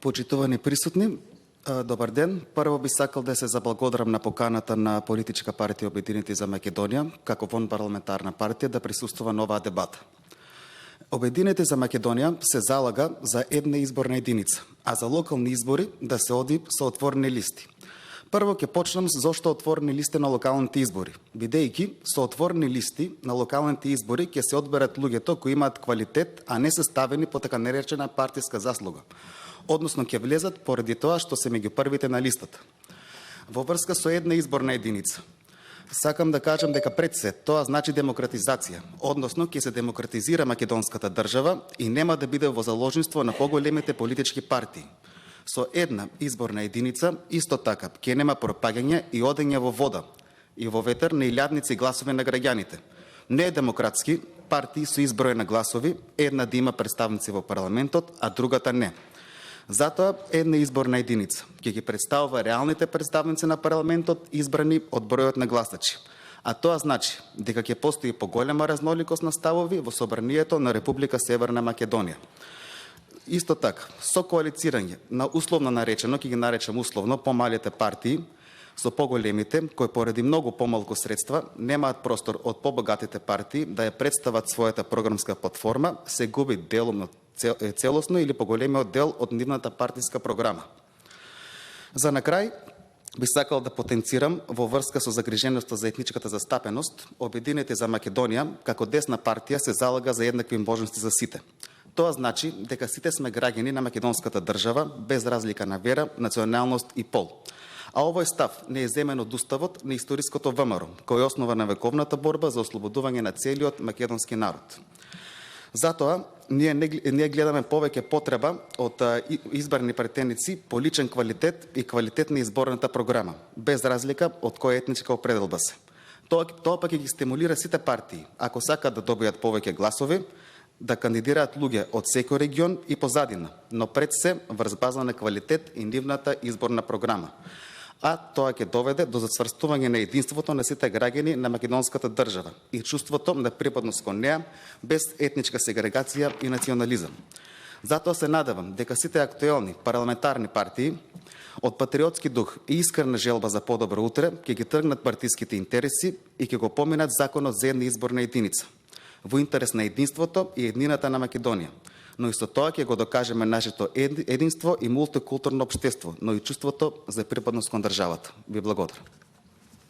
Почитувани присутни, добар ден. Прво би сакал да се заблагодарам на поканата на Политичка партија Обединети за Македонија, како вонпарламентарна партија, да присуствува на оваа дебата. Обединети за Македонија се залага за една изборна единица, а за локални избори да се оди со отворени листи. Прво ќе почнам зошто отворени листи на локалните избори. Бидејќи со отворени листи на локалните избори ќе се одберат луѓето кои имаат квалитет, а не се ставени по така наречена партиска заслуга. Односно ќе влезат поради тоа што се меѓу првите на листата. Во врска со една изборна единица, сакам да кажам дека пред се тоа значи демократизација, односно ќе се демократизира македонската држава и нема да биде во заложниство на поголемите политички партии. Со една изборна единица, исто така, ќе нема пропагање и одење во вода и во ветер на илјадници гласови на граѓаните. Не е демократски партии со изброј на гласови, една да има представници во парламентот, а другата не. Затоа една изборна единица ќе ги представува реалните представници на парламентот избрани од бројот на гласачи. А тоа значи дека ќе постои поголема разноликост на ставови во собранието на Република Северна Македонија. Исто така, со коалицирање на условно наречено, ќе ги наречам условно, помалите партии со поголемите, кои поради многу помалку средства немаат простор од побогатите партии да ја представат својата програмска платформа, се губи деломно целосно или поголемиот дел од нивната партиска програма. За на крај, би сакал да потенцирам во врска со загриженоста за етничката застапеност, Обединети за Македонија, како десна партија, се залага за еднакви можности за сите. Тоа значи дека сите сме граѓани на македонската држава, без разлика на вера, националност и пол. А овој став не е земен од уставот на историското ВМРО, кој е основа на вековната борба за ослободување на целиот македонски народ. Затоа, ние гледаме повеќе потреба од избрани претеници по личен квалитет и квалитет на изборната програма, без разлика од која етничка определба се. Тоа пак ги стимулира сите партии, ако сакаат да добијат повеќе гласови, да кандидираат луѓе од секој регион и позадина, но пред се врз база на квалитет и нивната изборна програма. А тоа ќе доведе до зацврстување на единството на сите граѓани на македонската држава и чувството на припадност кон неа, без етничка сегрегација и национализам. Затоа се надевам дека сите актуелни парламентарни партии од патриотски дух и искрена желба за подобро утре ќе ги тргнат партиските интереси и ќе го поминат законот за една изборна единица во интерес на единството и еднината на Македонија. Но и со тоа ќе го докажеме нашето единство и мултикултурно општество, но и чувството за припадност кон државата. Ви благодарам.